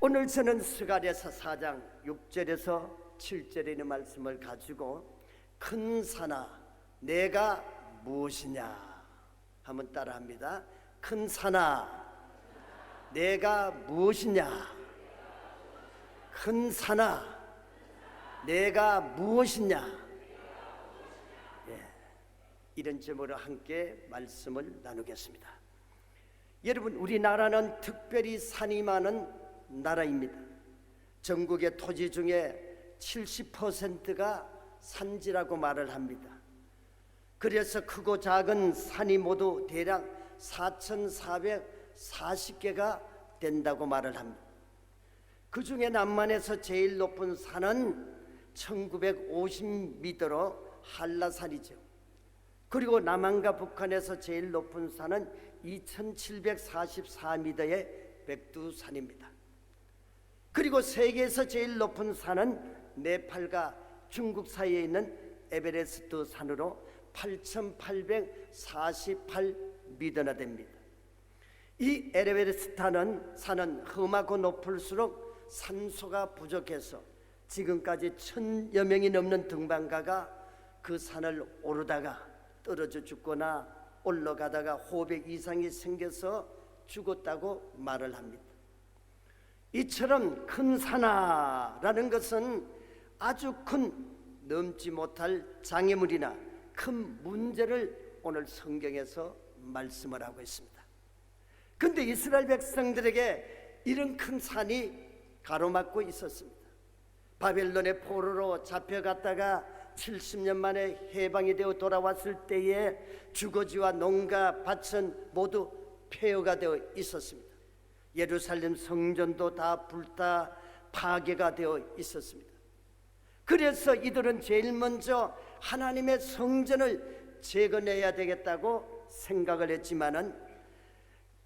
오늘 저는 스가랴서 4장 6절에서 7절에 있는 말씀을 가지고 큰 산아 내가 무엇이냐 한번 따라합니다. 큰 산아 내가 무엇이냐, 큰 산아 내가 무엇이냐. 이런 제목으로 함께 말씀을 나누겠습니다. 여러분, 우리나라는 특별히 산이 많은 나라입니다. 전국의 토지 중에 70%가 산지라고 말을 합니다. 그래서 크고 작은 산이 모두 대략 4,440개가 된다고 말을 합니다. 그 중에 남만에서 제일 높은 산은 1950m로 한라산이죠. 그리고 남한과 북한에서 제일 높은 산은 2744m의 백두산입니다. 그리고 세계에서 제일 높은 산은 네팔과 중국 사이에 있는 에베레스트 산으로 8848m나 됩니다. 이 에베레스트 산은 험하고 높을수록 산소가 부족해서 지금까지 1000여 명이 넘는 등반가가 그 산을 오르다가 떨어져 죽거나 올라가다가 호흡에 이상이 생겨서 죽었다고 말을 합니다. 이처럼 큰 산하라는 것은 아주 큰 넘지 못할 장애물이나 큰 문제를 오늘 성경에서 말씀을 하고 있습니다. 그런데 이스라엘 백성들에게 이런 큰 산이 가로막고 있었습니다. 바벨론의 포로로 잡혀갔다가 70년 만에 해방이 되어 돌아왔을 때에 주거지와 농가 밭은 모두 폐허가 되어 있었습니다. 예루살렘 성전도 다 불타 파괴가 되어 있었습니다. 그래서 이들은 제일 먼저 하나님의 성전을 재건해야 되겠다고 생각을 했지만은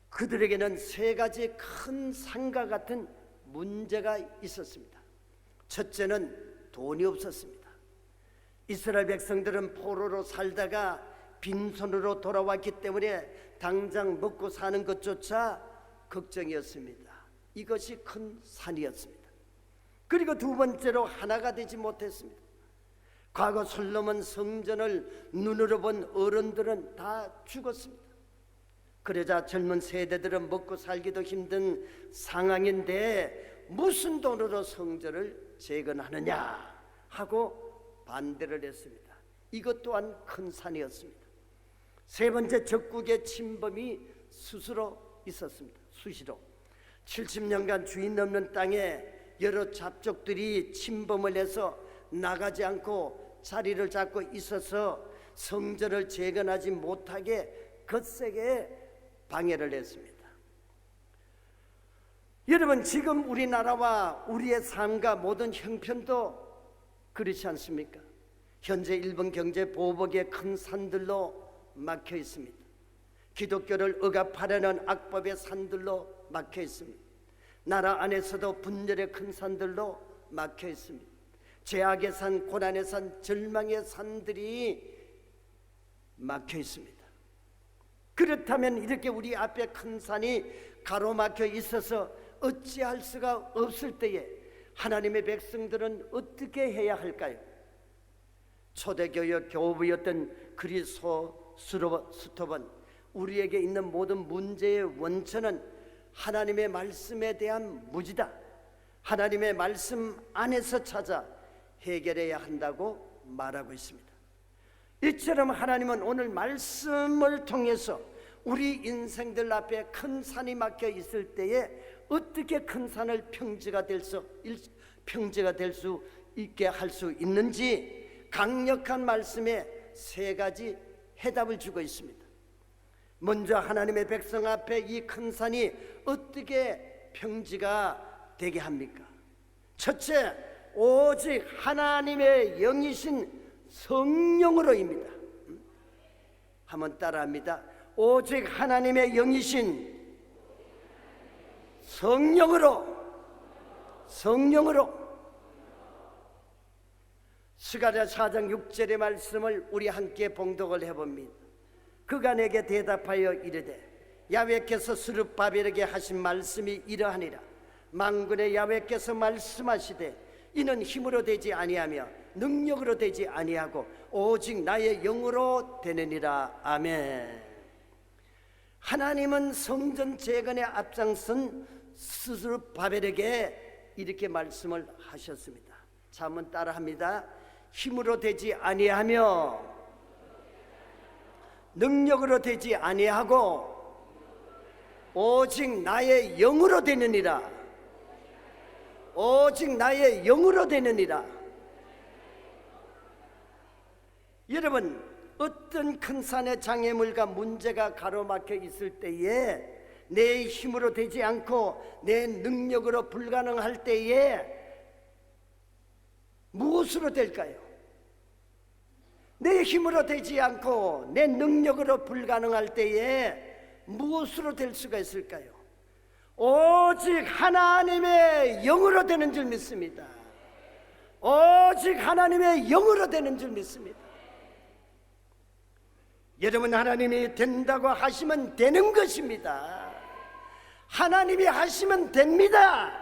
그들에게는 세 가지 큰 산과 같은 문제가 있었습니다. 첫째는 돈이 없었습니다. 이스라엘 백성들은 포로로 살다가 빈손으로 돌아왔기 때문에 당장 먹고 사는 것조차 걱정이었습니다. 이것이 큰 산이었습니다. 그리고 두 번째로 하나가 되지 못했습니다. 과거 솔로몬 성전을 눈으로 본 어른들은 다 죽었습니다. 그러자 젊은 세대들은 먹고 살기도 힘든 상황인데 무슨 돈으로 성전을 재건하느냐 하고 반대를 했습니다. 이것 또한 큰 산이었습니다. 세 번째, 적국의 침범이 수시로 있었습니다. 수시로 70년간 주인 없는 땅에 여러 잡족들이 침범을 해서 나가지 않고 자리를 잡고 있어서 성전을 재건하지 못하게 거세게 방해를 했습니다. 여러분, 지금 우리나라와 우리의 삶과 모든 형편도 그렇지 않습니까? 현재 일본 경제 보복의 큰 산들로 막혀 있습니다. 기독교를 억압하려는 악법의 산들로 막혀 있습니다. 나라 안에서도 분열의 큰 산들로 막혀 있습니다. 죄악의 산, 고난의 산, 절망의 산들이 막혀 있습니다. 그렇다면 이렇게 우리 앞에 큰 산이 가로막혀 있어서 어찌할 수가 없을 때에 하나님의 백성들은 어떻게 해야 할까요? 초대교회 교부였던 그리스토스톱은 우리에게 있는 모든 문제의 원천은 하나님의 말씀에 대한 무지다, 하나님의 말씀 안에서 찾아 해결해야 한다고 말하고 있습니다. 이처럼 하나님은 오늘 말씀을 통해서 우리 인생들 앞에 큰 산이 막혀 있을 때에 어떻게 큰 산을 평지가 될 수 있게 할 수 있는지 강력한 말씀에 세 가지 해답을 주고 있습니다. 먼저 하나님의 백성 앞에 이 큰 산이 어떻게 평지가 되게 합니까? 첫째, 오직 하나님의 영이신 성령으로입니다. 한번 따라합니다. 오직 하나님의 영이신 성령으로. 스가랴 4장 6절의 말씀을 우리 함께 봉독을 해봅니다. 그가 내게 대답하여 이르되 야훼께서 스룹바벨에게 하신 말씀이 이러하니라. 만군의 야훼께서 말씀하시되 이는 힘으로 되지 아니하며 능력으로 되지 아니하고 오직 나의 영으로 되느니라. 아멘. 하나님은 성전 재건에 앞장선 스룹바벨에게 이렇게 말씀을 하셨습니다. 자, 한번 따라합니다. 힘으로 되지 아니하며 능력으로 되지 아니하고 오직 나의 영으로 되느니라. 오직 나의 영으로 되느니라. 여러분, 어떤 큰 산의 장애물과 문제가 가로막혀 있을 때에 내 힘으로 되지 않고 내 능력으로 불가능할 때에 무엇으로 될까요? 내 힘으로 되지 않고 내 능력으로 불가능할 때에 무엇으로 될 수가 있을까요? 오직 하나님의 영으로 되는 줄 믿습니다. 오직 하나님의 영으로 되는 줄 믿습니다. 여러분, 하나님이 된다고 하시면 되는 것입니다. 하나님이 하시면 됩니다.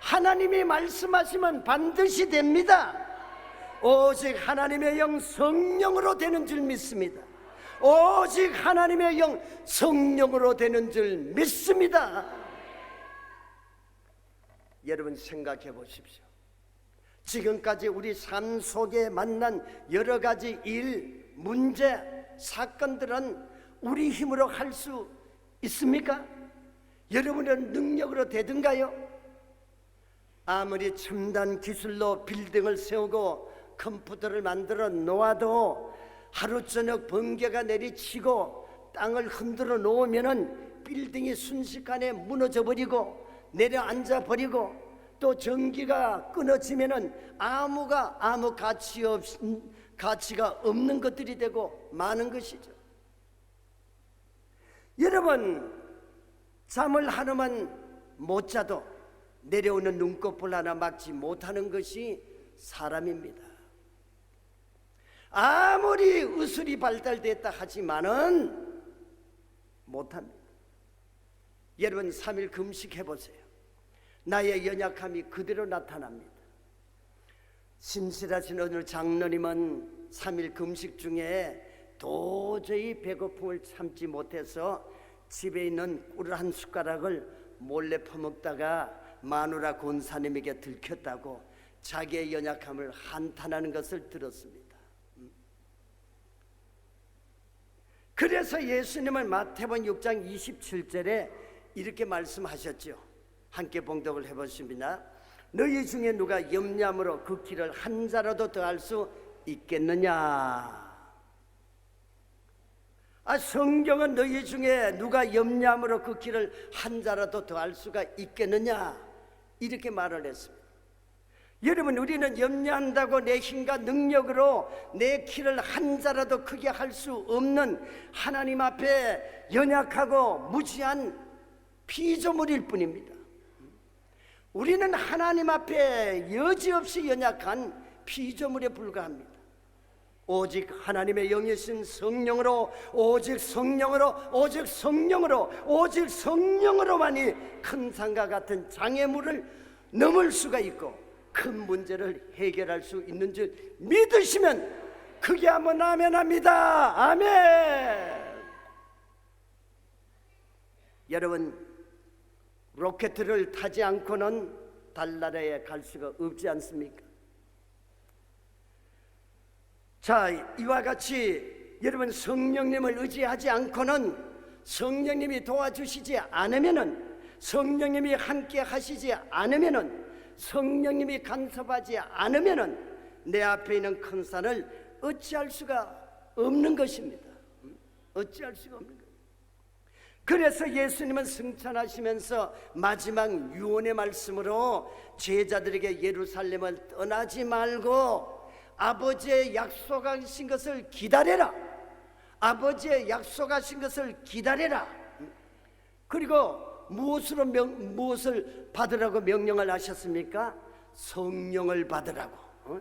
하나님이 말씀하시면 반드시 됩니다. 오직 하나님의 영 성령으로 되는 줄 믿습니다. 오직 하나님의 영 성령으로 되는 줄 믿습니다. 여러분, 생각해 보십시오. 지금까지 우리 삶 속에 만난 여러 가지 일, 문제, 사건들은 우리 힘으로 할 수 있습니까? 여러분의 능력으로 되든가요? 아무리 첨단 기술로 빌딩을 세우고 컴퓨터를 만들어 놓아도 하루 저녁 번개가 내리치고 땅을 흔들어 놓으면은 빌딩이 순식간에 무너져 버리고 내려앉아 버리고 또 전기가 끊어지면은 아무 가치가 없는 것들이 되고 많은 것이죠. 여러분, 잠을 하루만 못 자도 내려오는 눈꺼풀 하나 막지 못하는 것이 사람입니다. 아무리 의술이 발달됐다 하지만은 못합니다. 여러분, 3일 금식해 보세요. 나의 연약함이 그대로 나타납니다. 신실하신 어느 장로님은 3일 금식 중에 도저히 배고픔을 참지 못해서 집에 있는 꿀 한 숟가락을 몰래 퍼먹다가 마누라 권사님에게 들켰다고 자기의 연약함을 한탄하는 것을 들었습니다. 그래서 예수님은 마태복음 6장 27절에 이렇게 말씀하셨죠. 함께 봉독을 해보십니다. 너희 중에 누가 염려함으로 그 길을 한 자라도 더할 수 있겠느냐? 성경은 너희 중에 누가 염려함으로 그 길을 한 자라도 더할 수가 있겠느냐? 이렇게 말을 했습니다. 여러분, 우리는 염려한다고 내 힘과 능력으로 내 길을 한 자라도 크게 할 수 없는 하나님 앞에 연약하고 무지한 피조물일 뿐입니다. 우리는 하나님 앞에 여지없이 연약한 피조물에 불과합니다. 오직 하나님의 영이신 성령으로, 오직 성령으로, 오직 성령으로, 오직 성령으로만이 큰 산과 같은 장애물을 넘을 수가 있고 큰 문제를 해결할 수 있는 줄 믿으시면 크게 한번 아멘합니다. 아멘. 여러분, 로켓을 타지 않고는 달나라에 갈 수가 없지 않습니까? 자, 이와 같이 여러분, 성령님을 의지하지 않고는, 성령님이 도와주시지 않으면은, 성령님이 함께 하시지 않으면은, 성령님이 간섭하지 않으면은 내 앞에 있는 큰 산을 어찌할 수가 없는 것입니다. 어찌할 수가 없는 것입니다. 그래서 예수님은 승천하시면서 마지막 유언의 말씀으로 제자들에게 예루살렘을 떠나지 말고 아버지의 약속하신 것을 기다려라. 아버지의 약속하신 것을 기다려라. 그리고 무엇을 받으라고 명령을 하셨습니까? 성령을 받으라고,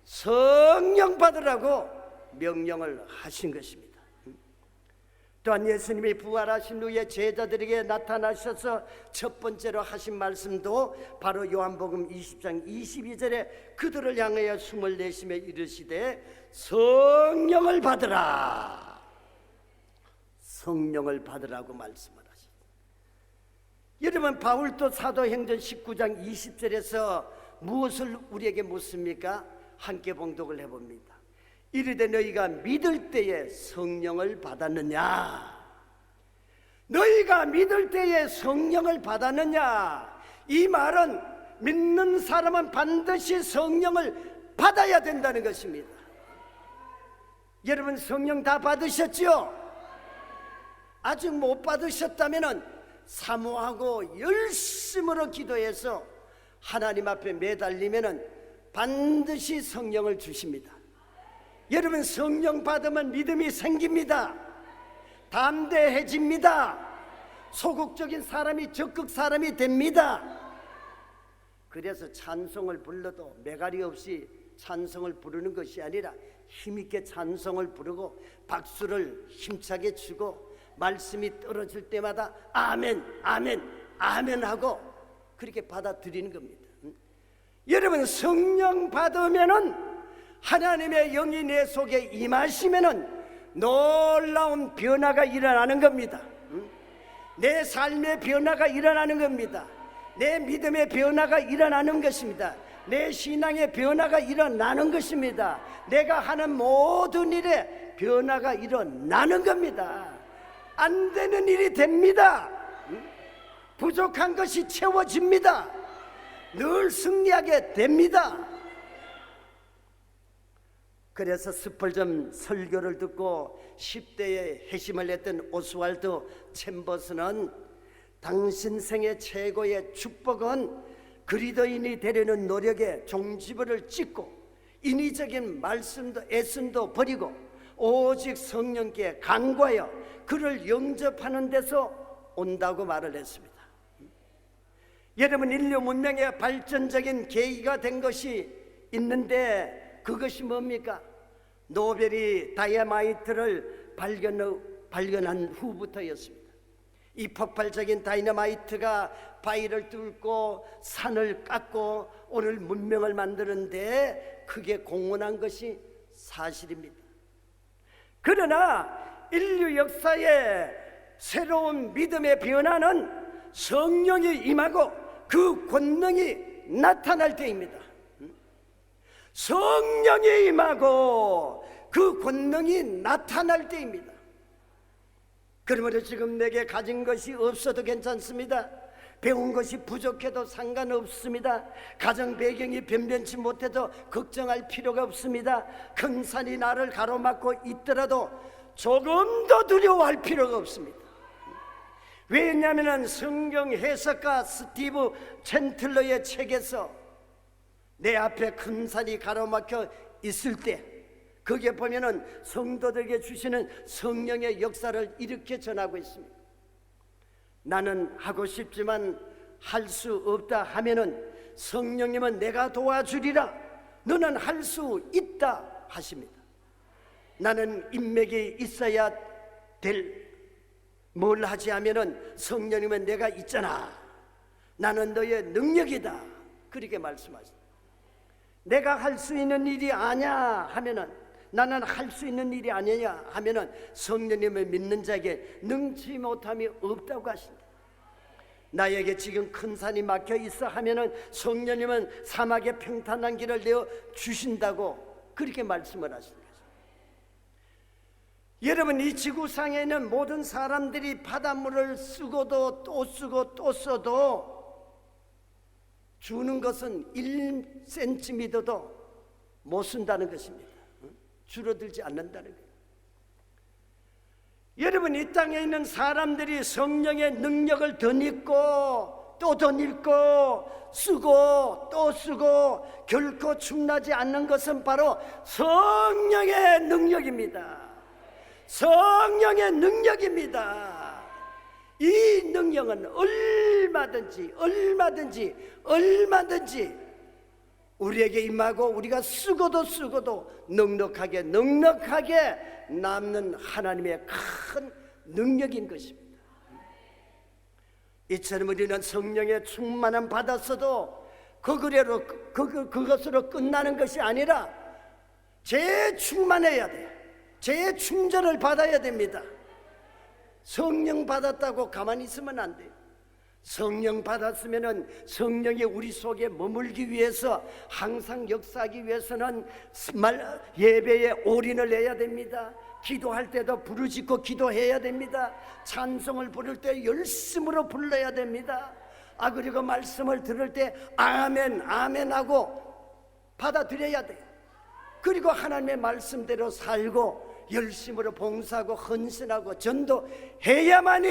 성령 받으라고 명령을 하신 것입니다. 또한 예수님이 부활하신 후에 제자들에게 나타나셔서 첫 번째로 하신 말씀도 바로 요한복음 20장 22절에 그들을 향하여 숨을 내쉬며 이르시되 성령을 받으라, 성령을 받으라고 말씀을 하십니다. 여러분, 바울도 사도행전 19장 20절에서 무엇을 우리에게 묻습니까? 함께 봉독을 해봅니다. 이르되 너희가 믿을 때에 성령을 받았느냐? 너희가 믿을 때에 성령을 받았느냐? 이 말은 믿는 사람은 반드시 성령을 받아야 된다는 것입니다. 여러분, 성령 다 받으셨죠? 아직 못 받으셨다면 사모하고 열심으로 기도해서 하나님 앞에 매달리면 반드시 성령을 주십니다. 여러분, 성령 받으면 믿음이 생깁니다. 담대해집니다. 소극적인 사람이 적극 사람이 됩니다. 그래서 찬송을 불러도 매가리 없이 찬송을 부르는 것이 아니라 힘있게 찬송을 부르고 박수를 힘차게 치고 말씀이 떨어질 때마다 아멘, 아멘, 아멘 하고 그렇게 받아들이는 겁니다. 여러분, 성령 받으면은 하나님의 영이 내 속에 임하시면은 놀라운 변화가 일어나는 겁니다. 내 삶의 변화가 일어나는 겁니다. 내 믿음의 변화가 일어나는 것입니다. 내 신앙의 변화가 일어나는 것입니다. 내가 하는 모든 일에 변화가 일어나는 겁니다. 안 되는 일이 됩니다. 부족한 것이 채워집니다. 늘 승리하게 됩니다. 그래서 스펄전 설교를 듣고 10대에 회심을 했던 오스왈드 챔버스는 당신 생애 최고의 축복은 그리스도인이 되려는 노력에 종지부를 찍고 인위적인 말씀도 애씀도 버리고 오직 성령께 간구하여 그를 영접하는 데서 온다고 말을 했습니다. 여러분, 인류 문명의 발전적인 계기가 된 것이 있는데 그것이 뭡니까? 노벨이 다이너마이트를 발견한 후부터였습니다. 이 폭발적인 다이너마이트가 바위를 뚫고 산을 깎고 오늘 문명을 만드는데 크게 공헌한 것이 사실입니다. 그러나 인류 역사의 새로운 믿음의 변화는 성령이 임하고 그 권능이 나타날 때입니다. 성령이 임하고 그 권능이 나타날 때입니다. 그러므로 지금 내게 가진 것이 없어도 괜찮습니다. 배운 것이 부족해도 상관없습니다. 가정 배경이 변변치 못해도 걱정할 필요가 없습니다. 큰 산이 나를 가로막고 있더라도 조금 더 두려워할 필요가 없습니다. 왜냐하면 성경 해석가 스티브 챈틀러의 책에서 내 앞에 큰 산이 가로막혀 있을 때 거기에 보면은 성도들에게 주시는 성령의 역사를 이렇게 전하고 있습니다. 나는 하고 싶지만 할 수 없다 하면은 성령님은 내가 도와주리라, 너는 할 수 있다 하십니다. 나는 인맥이 있어야 될 뭘 하지 하면은 성령님은 내가 있잖아, 나는 너의 능력이다, 그렇게 말씀하십니다. 내가 할 수 있는 일이 아니야 하면은, 나는 할 수 있는 일이 아니냐 하면은 성령님을 믿는 자에게 능치 못함이 없다고 하신다. 나에게 지금 큰 산이 막혀 있어 하면은 성령님은 사막에 평탄한 길을 내어 주신다고 그렇게 말씀을 하십니다. 여러분, 이 지구상에 있는 모든 사람들이 바닷물을 쓰고도 또 쓰고 또 써도 주는 것은 1cm도 못 쓴다는 것입니다. 줄어들지 않는다는 거예요. 여러분, 이 땅에 있는 사람들이 성령의 능력을 덧입고 또 덧입고 쓰고 또 쓰고 결코 충나지 않는 것은 바로 성령의 능력입니다. 성령의 능력입니다. 이 능력은 얼마든지 우리에게 임하고 우리가 쓰고도 넉넉하게 남는 하나님의 큰 능력인 것입니다. 이처럼 우리는 성령의 충만함 받았어도 그것으로 끝나는 것이 아니라 재충만해야 돼요. 재충전을 받아야 됩니다. 성령 받았다고 가만히 있으면 안 돼요. 성령 받았으면은 성령이 우리 속에 머물기 위해서, 항상 역사하기 위해서는 예배에 올인을 해야 됩니다. 기도할 때도 부르짖고 기도해야 됩니다. 찬송을 부를 때 열심으로 불러야 됩니다. 그리고 말씀을 들을 때 아멘 아멘 하고 받아들여야 돼요. 그리고 하나님의 말씀대로 살고 열심으로 봉사하고 헌신하고 전도해야만이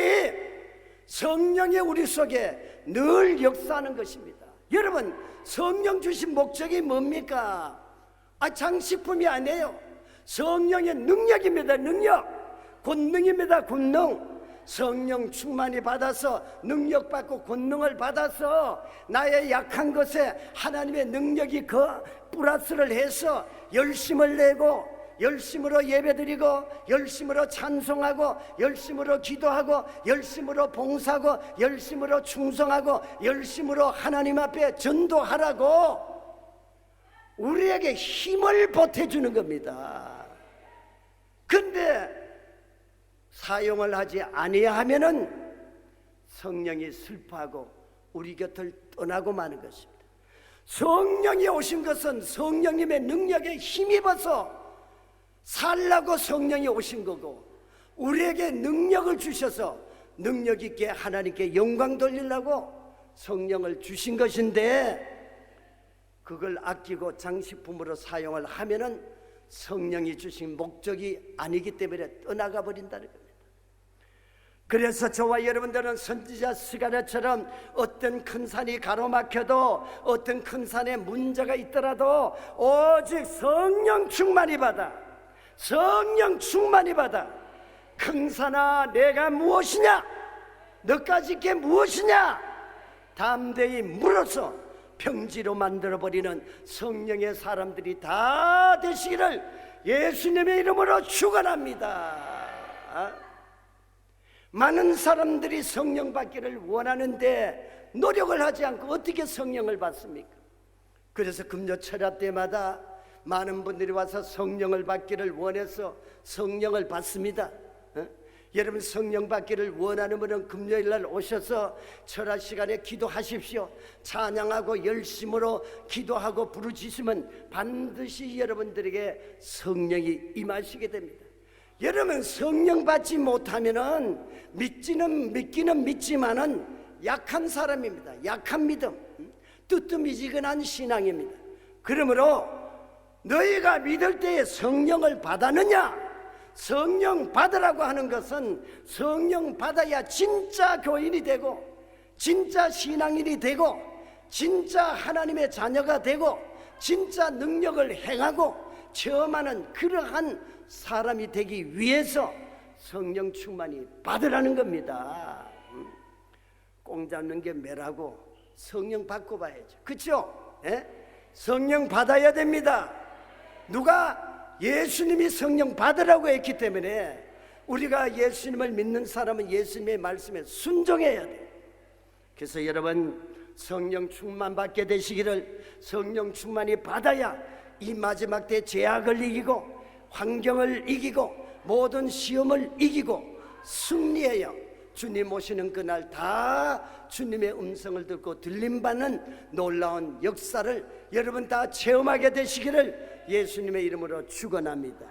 성령이 우리 속에 늘 역사하는 것입니다. 여러분, 성령 주신 목적이 뭡니까? 장식품이 아니에요. 성령의 능력입니다. 능력, 권능입니다. 권능. 성령 충만히 받아서 능력받고 권능을 받아서 나의 약한 것에 하나님의 능력이 플러스를 해서 열심을 내고, 열심으로 예배드리고, 열심으로 찬송하고, 열심으로 기도하고, 열심으로 봉사하고, 열심으로 충성하고, 열심으로 하나님 앞에 전도하라고 우리에게 힘을 보태주는 겁니다. 근데 사용을 하지 아니하면은 성령이 슬퍼하고 우리 곁을 떠나고 마는 것입니다. 성령이 오신 것은 성령님의 능력에 힘입어서 살라고 성령이 오신 거고, 우리에게 능력을 주셔서 능력 있게 하나님께 영광 돌리려고 성령을 주신 것인데, 그걸 아끼고 장식품으로 사용을 하면은 성령이 주신 목적이 아니기 때문에 떠나가 버린다는 겁니다. 그래서 저와 여러분들은 선지자 스가랴처럼 어떤 큰 산이 가로막혀도, 어떤 큰 산에 문제가 있더라도 오직 성령 충만히 받아, 성령 충만히 받아. 큰 산아, 내가 무엇이냐? 너까지 게 무엇이냐? 담대히 물어서 평지로 만들어버리는 성령의 사람들이 다 되시기를 예수님의 이름으로 축원합니다. 많은 사람들이 성령 받기를 원하는데 노력을 하지 않고 어떻게 성령을 받습니까? 그래서 금요 철야 때마다 많은 분들이 와서 성령을 받기를 원해서 성령을 받습니다. 여러분, 성령 받기를 원하는 분은 금요일날 오셔서 철야 시간에 기도하십시오. 찬양하고 열심으로 기도하고 부르짖으면 반드시 여러분들에게 성령이 임하시게 됩니다. 여러분, 성령 받지 못하면은 믿기는 믿지만은 약한 사람입니다. 약한 믿음, 뜨뜻미지근한 신앙입니다. 그러므로 너희가 믿을 때에 성령을 받았느냐? 성령 받으라고 하는 것은 성령 받아야 진짜 교인이 되고, 진짜 신앙인이 되고, 진짜 하나님의 자녀가 되고, 진짜 능력을 행하고 체험하는 그러한 사람이 되기 위해서 성령 충만히 받으라는 겁니다. 꽁 잡는 게 매라고 성령 받고 봐야죠. 그렇죠? 성령 받아야 됩니다. 누가? 예수님이 성령 받으라고 했기 때문에 우리가 예수님을 믿는 사람은 예수님의 말씀에 순종해야 돼요. 그래서 여러분, 성령 충만 받게 되시기를, 성령 충만히 받아야 이 마지막 때 죄악을 이기고 환경을 이기고 모든 시험을 이기고 승리해요. 주님 오시는 그날 다 주님의 음성을 듣고 들림받는 놀라운 역사를 여러분 다 체험하게 되시기를 예수님의 이름으로 축원합니다.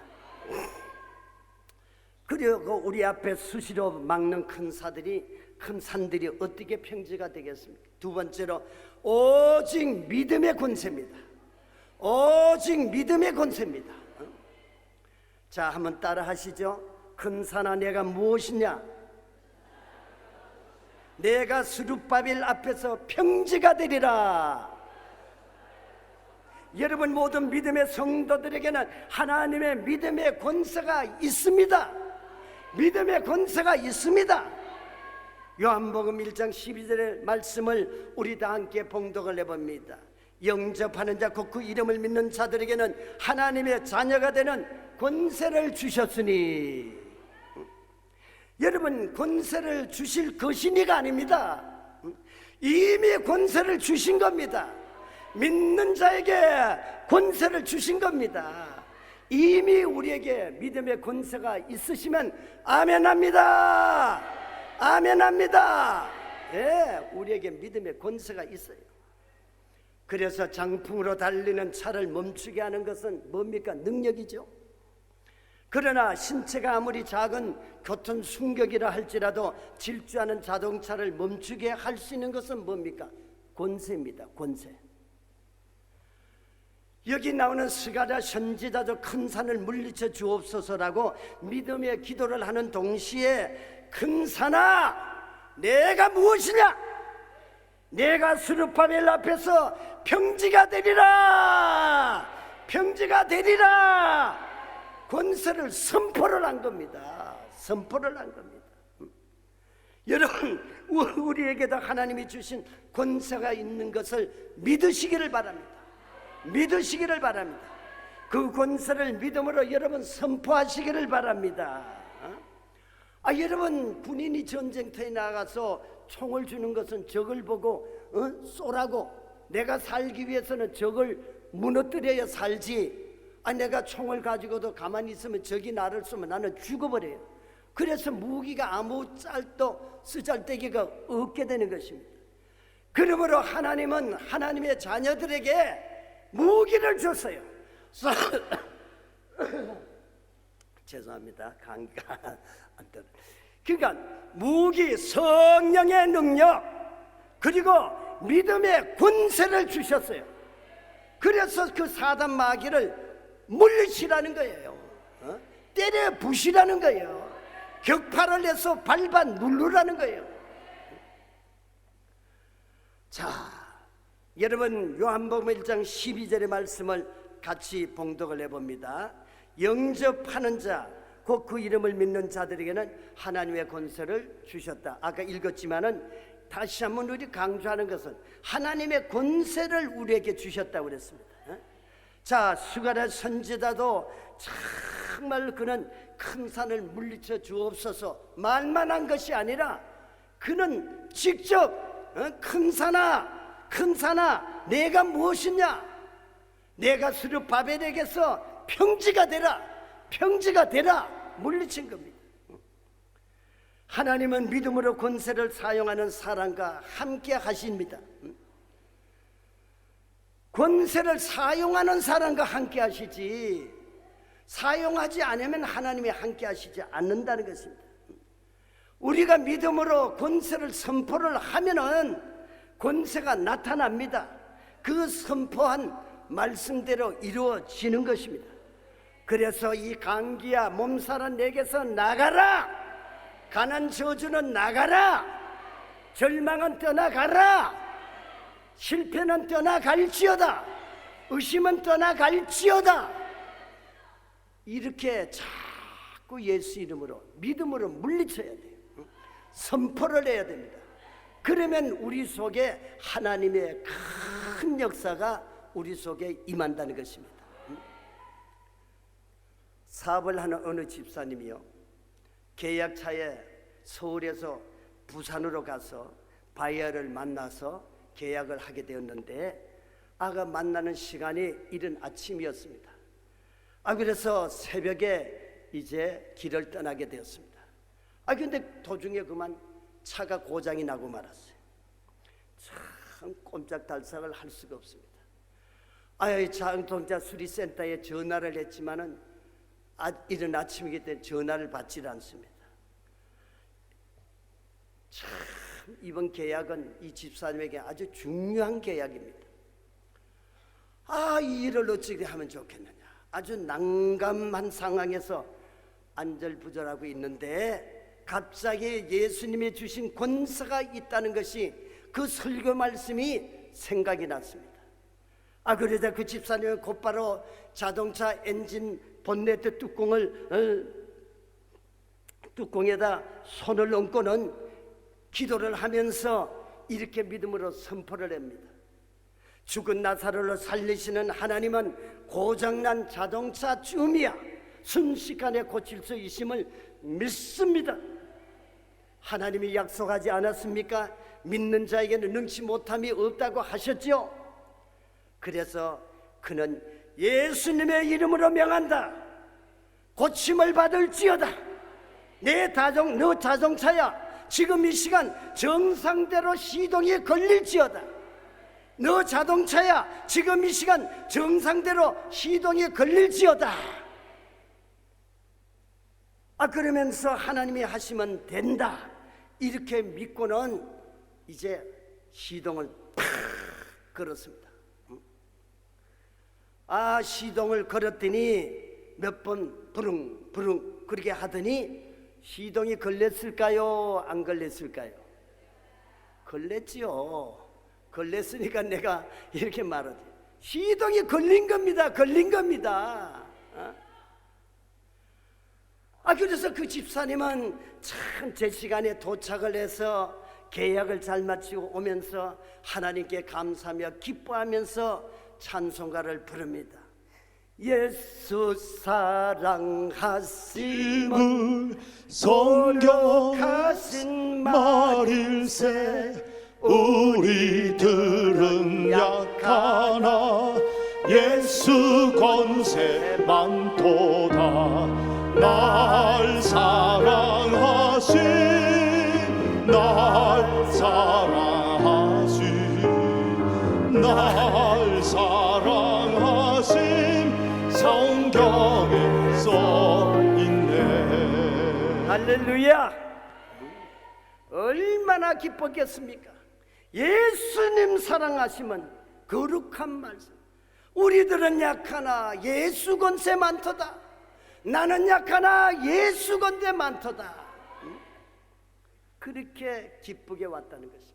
그리고 우리 앞에 수시로 막는 큰 산들이 어떻게 평지가 되겠습니까? 두 번째로 오직 믿음의 권세입니다. 오직 믿음의 권세입니다. 자, 한번 따라 하시죠. 큰 산아, 내가 무엇이냐? 내가 스룹바벨 앞에서 평지가 되리라. 여러분, 모든 믿음의 성도들에게는 하나님의 믿음의 권세가 있습니다. 믿음의 권세가 있습니다. 요한복음 1장 12절의 말씀을 우리 다 함께 봉독을 해봅니다. 영접하는 자 곧 그 이름을 믿는 자들에게는 하나님의 자녀가 되는 권세를 주셨으니, 여러분, 권세를 주실 것이니가 아닙니다. 이미 권세를 주신 겁니다. 믿는 자에게 권세를 주신 겁니다. 이미 우리에게 믿음의 권세가 있으시면 아멘합니다. 아멘합니다. 예, 우리에게 믿음의 권세가 있어요. 그래서 장풍으로 달리는 차를 멈추게 하는 것은 뭡니까? 능력이죠. 그러나 신체가 아무리 작은 교통 충격이라 할지라도 질주하는 자동차를 멈추게 할 수 있는 것은 뭡니까? 권세입니다. 권세. 여기 나오는 스가랴 선지자도 큰 산을 물리쳐 주옵소서라고 믿음의 기도를 하는 동시에 큰 산아, 내가 무엇이냐? 내가 스룹바벨 앞에서 평지가 되리라. 평지가 되리라. 권세를 선포를 한 겁니다. 선포를 한 겁니다. 여러분, 우리에게도 하나님이 주신 권세가 있는 것을 믿으시기를 바랍니다. 믿으시기를 바랍니다. 그 권세를 믿음으로 여러분 선포하시기를 바랍니다. 여러분, 군인이 전쟁터에 나가서 총을 주는 것은 적을 보고 쏘라고, 내가 살기 위해서는 적을 무너뜨려야 살지, 내가 총을 가지고도 가만히 있으면 적이 나를 쏘면 나는 죽어버려요. 그래서 무기가 아무 짤도 쓰잘데기가 없게 되는 것입니다. 그러므로 하나님은 하나님의 자녀들에게 무기를 줬어요. 죄송합니다. 감기가 안 들어. 그러니까 무기, 성령의 능력, 그리고 믿음의 권세를 주셨어요. 그래서 그 사단 마귀를 물리치라는 거예요. 때려 부시라는 거예요. 격파를 해서 밟아 누르라는 거예요. 자, 여러분, 요한복음 1장 12절의 말씀을 같이 봉독을 해봅니다. 영접하는 자, 곧 그 이름을 믿는 자들에게는 하나님의 권세를 주셨다. 아까 읽었지만은 다시 한번 우리 강조하는 것은 하나님의 권세를 우리에게 주셨다고 그랬습니다. 자, 스가랴 선지자도 정말 그는 큰 산을 물리쳐 주옵소서 말만 한 것이 아니라 그는 직접 큰 산아 내가 무엇이냐, 내가 스룹바벨에게서 평지가 되라 물리친 겁니다. 하나님은 믿음으로 권세를 사용하는 사람과 함께 하십니다. 권세를 사용하는 사람과 함께 하시지, 사용하지 않으면 하나님이 함께 하시지 않는다는 것입니다. 우리가 믿음으로 권세를 선포를 하면은 권세가 나타납니다. 그 선포한 말씀대로 이루어지는 것입니다. 그래서 이 감기야 몸살은 내게서 나가라, 가난 저주는 나가라, 절망은 떠나가라, 실패는 떠나갈지어다, 의심은 떠나갈지어다, 이렇게 자꾸 예수 이름으로 믿음으로 물리쳐야 돼요. 선포를 해야 됩니다. 그러면 우리 속에 하나님의 큰 역사가 우리 속에 임한다는 것입니다. 사업을 하는 어느 집사님이요, 계약차에 서울에서 부산으로 가서 바이어를 만나서 계약을 하게 되었는데, 만나는 시간이 이른 아침이었습니다. 그래서 새벽에 이제 길을 떠나게 되었습니다. 근데 도중에 그만 차가 고장이 나고 말았어요. 참 꼼짝달싹을 할 수가 없습니다. 자동차 수리센터에 전화를 했지만은 이른 아침이기 때문에 전화를 받질 않습니다. 참 이번 계약은 이 집사님에게 아주 중요한 계약입니다. 이 일을 어떻게 하면 좋겠느냐, 아주 난감한 상황에서 안절부절하고 있는데 갑자기 예수님이 주신 권세가 있다는 것이, 그 설교 말씀이 생각이 났습니다. 그러자 그 집사님은 곧바로 자동차 엔진 본네트 뚜껑에다 손을 얹고는 기도를 하면서 이렇게 믿음으로 선포를 합니다. 죽은 나사로를 살리시는 하나님은 고장난 자동차 쯤이야 순식간에 고칠 수 있음을 믿습니다. 하나님이 약속하지 않았습니까? 믿는 자에게는 능치 못함이 없다고 하셨죠. 그래서 그는 예수님의 이름으로 명한다. 고침을 받을지어다. 너 자동차야 지금 이 시간 정상대로 시동이 걸릴지어다. 너 자동차야 지금 이 시간 정상대로 시동이 걸릴지어다. 그러면서 하나님이 하시면 된다 이렇게 믿고는 이제 시동을 팍 걸었습니다. 시동을 걸었더니 몇 번 부릉부릉 그렇게 하더니 시동이 걸렸을까요? 안 걸렸을까요? 걸렸지요. 걸렸으니까 내가 이렇게 말하지. 시동이 걸린 겁니다. 걸린 겁니다. 그래서 그 집사님은 참 제 시간에 도착을 해서 계약을 잘 마치고 오면서 하나님께 감사하며 기뻐하면서 찬송가를 부릅니다. 예수 사랑하심을 성경하신 말일세 우리들은 약하나 예수 권세 많도다. 날 사랑하신 날 사랑하신 날 사랑하신 성경에 써있네. 할렐루야. 얼마나 기뻤겠습니까? 예수님 사랑하시면 거룩한 말씀. 우리들은 약하나 예수 권세 많도다. 나는 약하나 예수 권세 많도다. 그렇게 기쁘게 왔다는 것입니다.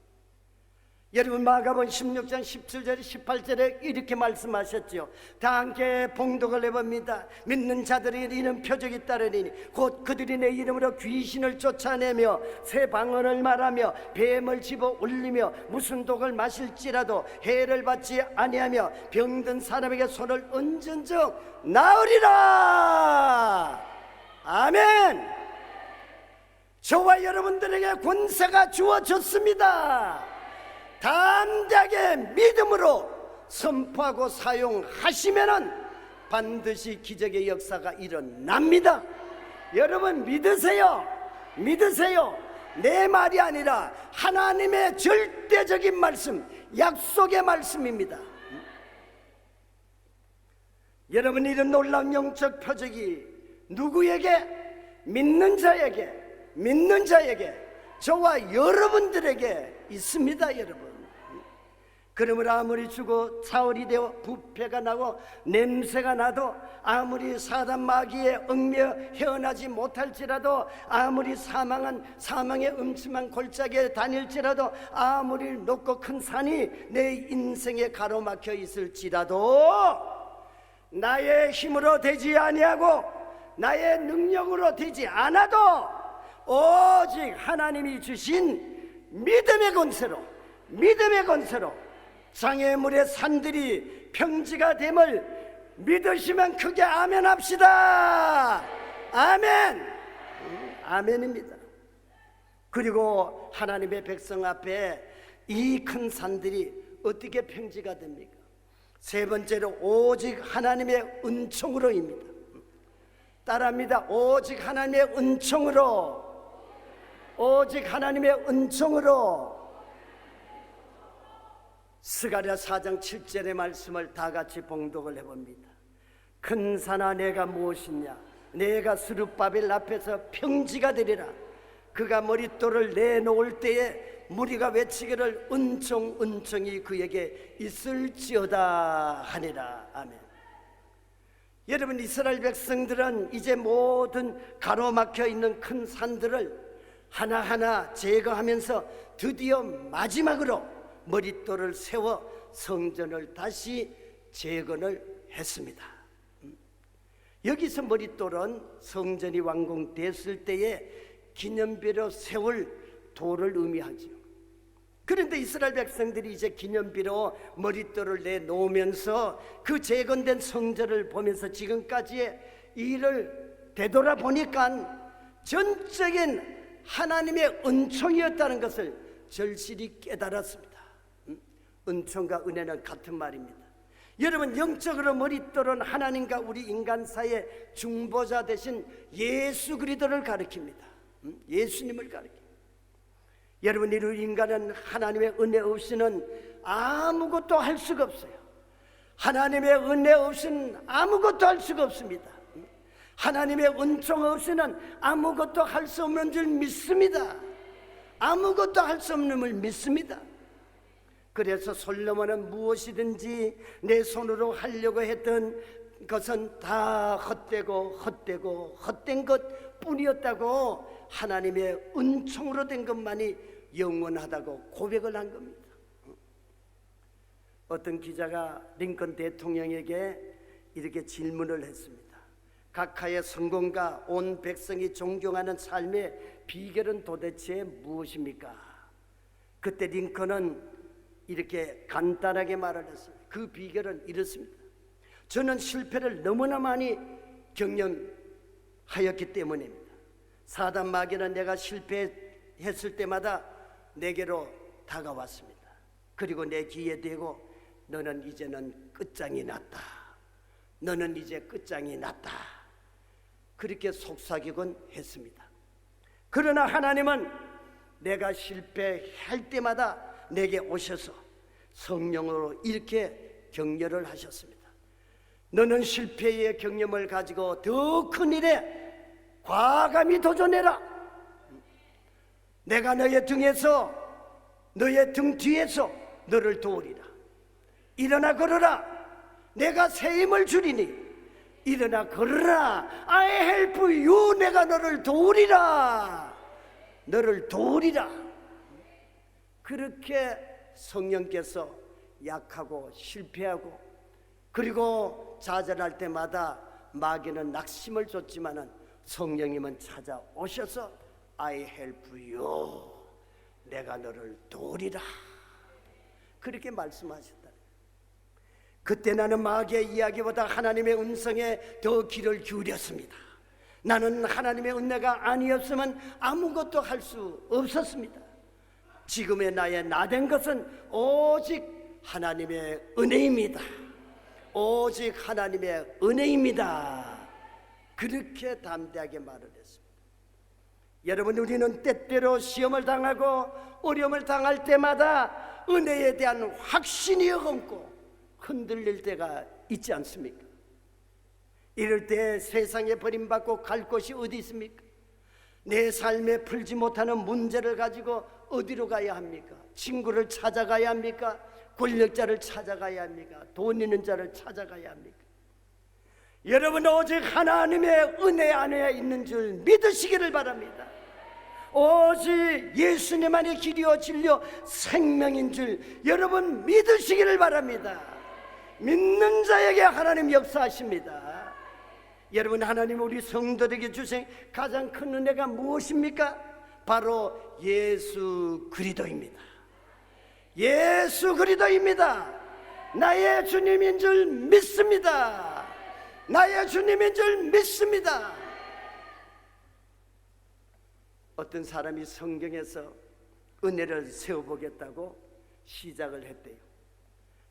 여러분 마가복음 16장 17절 18절에 이렇게 말씀하셨죠. 다 함께 봉독을 해봅니다. 믿는 자들이 이는 표적이 따르리니 곧 그들이 내 이름으로 귀신을 쫓아내며 새 방언을 말하며 뱀을 집어 올리며 무슨 독을 마실지라도 해를 받지 아니하며 병든 사람에게 손을 얹은 즉 나으리라. 아멘. 저와 여러분들에게 권세가 주어졌습니다. 담대하게 믿음으로 선포하고 사용하시면은 반드시 기적의 역사가 일어납니다. 여러분 믿으세요. 믿으세요. 내 말이 아니라 하나님의 절대적인 말씀, 약속의 말씀입니다. 여러분 이런 놀라운 영적 표적이 누구에게? 믿는 자에게 저와 여러분들에게 있습니다. 여러분 그러므로 아무리 죽어 사흘이 되어 부패가 나고 냄새가 나도 아무리 사단 마귀에 얽매여 헤어나지 못할지라도 아무리 사망의 음침한 골짜기에 다닐지라도 아무리 높고 큰 산이 내 인생에 가로막혀 있을지라도 나의 힘으로 되지 아니하고 나의 능력으로 되지 않아도 오직 하나님이 주신 믿음의 권세로 장애물의 산들이 평지가 됨을 믿으시면 크게 아멘 합시다. 아멘. 아멘입니다. 그리고 하나님의 백성 앞에 이 큰 산들이 어떻게 평지가 됩니까? 세 번째로 오직 하나님의 은총으로입니다. 따라합니다. 오직 하나님의 은총으로. 오직 하나님의 은총으로. 스가랴 4장 7절의 말씀을 다 같이 봉독을 해봅니다. 큰 산아 내가 무엇이냐? 내가 스룹바벨 앞에서 평지가 되리라. 그가 머릿돌을 내놓을 때에 무리가 외치기를 은총이 그에게 있을지어다 하니라. 아멘. 여러분 이스라엘 백성들은 이제 모든 가로막혀 있는 큰 산들을 하나하나 제거하면서 드디어 마지막으로 머릿돌을 세워 성전을 다시 재건을 했습니다. 여기서 머릿돌은 성전이 완공됐을 때에 기념비로 세울 돌을 의미하죠. 그런데 이스라엘 백성들이 이제 기념비로 머릿돌을 내놓으면서 그 재건된 성전을 보면서 지금까지의 일을 되돌아보니까 전적인 하나님의 은총이었다는 것을 절실히 깨달았습니다. 은총과 은혜는 같은 말입니다. 여러분, 영적으로 머릿돌은 하나님과 우리 인간 사이의 중보자 되신 예수 그리스도를 가리킵니다. 예수님을 가리킵니다. 여러분, 우리 인간은 하나님의 은혜 없이는 아무것도 할 수가 없어요. 하나님의 은혜 없이는 아무것도 할 수가 없습니다. 하나님의 은총 없이는 아무것도 할 수 없는 줄 믿습니다. 아무것도 할 수 없는 줄 믿습니다. 그래서 솔로몬은 무엇이든지 내 손으로 하려고 했던 것은 다 헛된 것 뿐이었다고, 하나님의 은총으로 된 것만이 영원하다고 고백을 한 겁니다. 어떤 기자가 링컨 대통령에게 이렇게 질문을 했습니다. 각하의 성공과 온 백성이 존경하는 삶의 비결은 도대체 무엇입니까? 그때 링컨은 이렇게 간단하게 말을 했습니다. 그 비결은 이렇습니다. 저는 실패를 너무나 많이 경험하였기 때문입니다. 사단 마귀는 내가 실패했을 때마다 내게로 다가왔습니다. 그리고 내 귀에 대고 너는 이제는 끝장이 났다. 너는 이제 끝장이 났다. 그렇게 속삭이곤 했습니다. 그러나 하나님은 내가 실패할 때마다 내게 오셔서 성령으로 이렇게 격려를 하셨습니다. 너는 실패의 경험을 가지고 더 큰 일에 과감히 도전해라. 내가 너의 등에서, 너의 등 뒤에서 너를 도우리라. 일어나 걸어라. 내가 새 힘을 주리니 일어나 걸어라. I help you. 내가 너를 도우리라. 너를 도우리라. 그렇게 성령께서 약하고 실패하고 그리고 좌절할 때마다 마귀는 낙심을 줬지만은 성령님은 찾아오셔서 I help you. 내가 너를 도우리라. 그렇게 말씀하셨다. 그때 나는 마귀의 이야기보다 하나님의 음성에 더 귀를 기울였습니다. 나는 하나님의 은혜가 아니었으면 아무것도 할 수 없었습니다. 지금의 나의 나된 것은 오직 하나님의 은혜입니다. 오직 하나님의 은혜입니다. 그렇게 담대하게 말을 했습니다. 여러분, 우리는 때때로 시험을 당하고 어려움을 당할 때마다 은혜에 대한 확신이 없고 흔들릴 때가 있지 않습니까? 이럴 때 세상에 버림받고 갈 곳이 어디 있습니까? 내 삶에 풀지 못하는 문제를 가지고 어디로 가야 합니까? 친구를 찾아가야 합니까? 권력자를 찾아가야 합니까? 돈 있는 자를 찾아가야 합니까? 여러분, 오직 하나님의 은혜 안에 있는 줄 믿으시기를 바랍니다. 오직 예수님만이 길이요 진리요 생명인 줄 여러분 믿으시기를 바랍니다. 믿는 자에게 하나님 역사하십니다. 여러분, 하나님 우리 성도들에게 주신 가장 큰 은혜가 무엇입니까? 바로 예수 그리스도입니다. 예수 그리스도입니다. 나의 주님인 줄 믿습니다. 나의 주님인 줄 믿습니다. 어떤 사람이 성경에서 은혜를 세워보겠다고 시작을 했대요.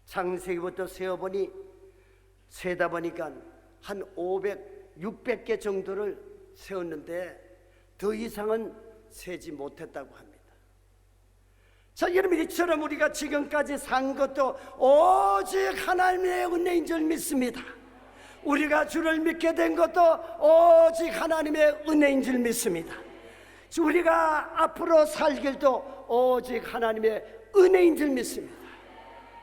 창세기부터 세다 보니까 한 500, 600개 정도를 세웠는데 더 이상은 세지 못했다고 합니다. 자, 여러분, 이처럼 우리가 지금까지 산 것도 오직 하나님의 은혜인 줄 믿습니다. 우리가 주를 믿게 된 것도 오직 하나님의 은혜인 줄 믿습니다. 우리가 앞으로 살 길도 오직 하나님의 은혜인 줄 믿습니다.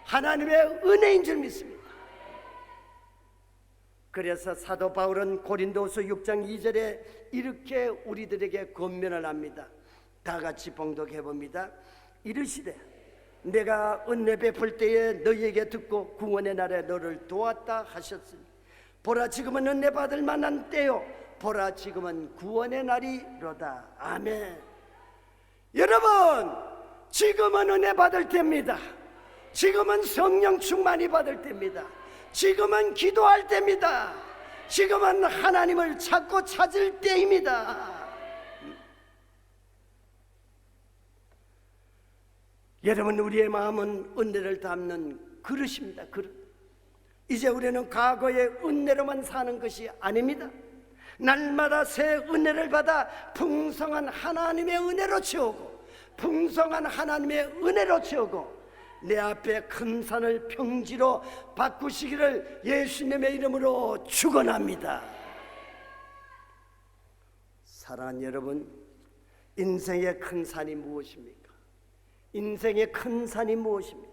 하나님의 은혜인 줄 믿습니다. 그래서 사도 바울은 고린도후서 6장 2절에 이렇게 우리들에게 권면을 합니다. 다 같이 봉독해 봅니다. 이르시되 내가 은혜 베풀 때에 너희에게 듣고 구원의 날에 너를 도왔다 하셨으니 보라, 지금은 은혜 받을 만한 때요, 보라, 지금은 구원의 날이로다. 아멘. 여러분, 지금은 은혜 받을 때입니다. 지금은 성령 충만이 받을 때입니다. 지금은 기도할 때입니다. 지금은 하나님을 찾고 찾을 때입니다. 여러분, 우리의 마음은 은혜를 담는 그릇입니다. 그릇. 이제 우리는 과거의 은혜로만 사는 것이 아닙니다. 날마다 새 은혜를 받아 풍성한 하나님의 은혜로 채우고, 풍성한 하나님의 은혜로 채우고, 내 앞에 큰 산을 평지로 바꾸시기를 예수님의 이름으로 축원합니다. 사랑하는 여러분, 인생의 큰 산이 무엇입니까? 인생의 큰 산이 무엇입니까?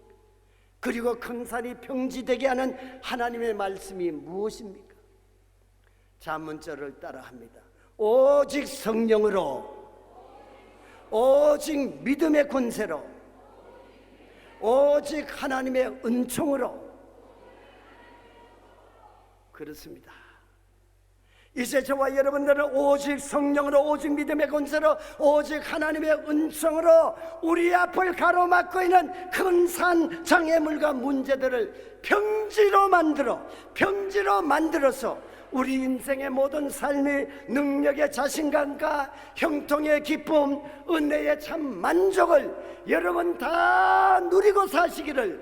그리고 큰 산이 평지되게 하는 하나님의 말씀이 무엇입니까? 잠언절을 따라합니다. 오직 성령으로, 오직 믿음의 권세로, 오직 하나님의 은총으로. 그렇습니다. 이제 저와 여러분들은 오직 성령으로, 오직 믿음의 권세로, 오직 하나님의 은총으로 우리 앞을 가로막고 있는 큰 산, 장애물과 문제들을 평지로 만들어서 우리 인생의 모든 삶의 능력의 자신감과 형통의 기쁨, 은혜의 참 만족을 여러분 다 누리고 사시기를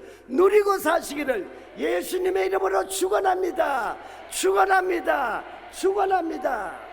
예수님의 이름으로 축원합니다. 축원합니다. 축원합니다.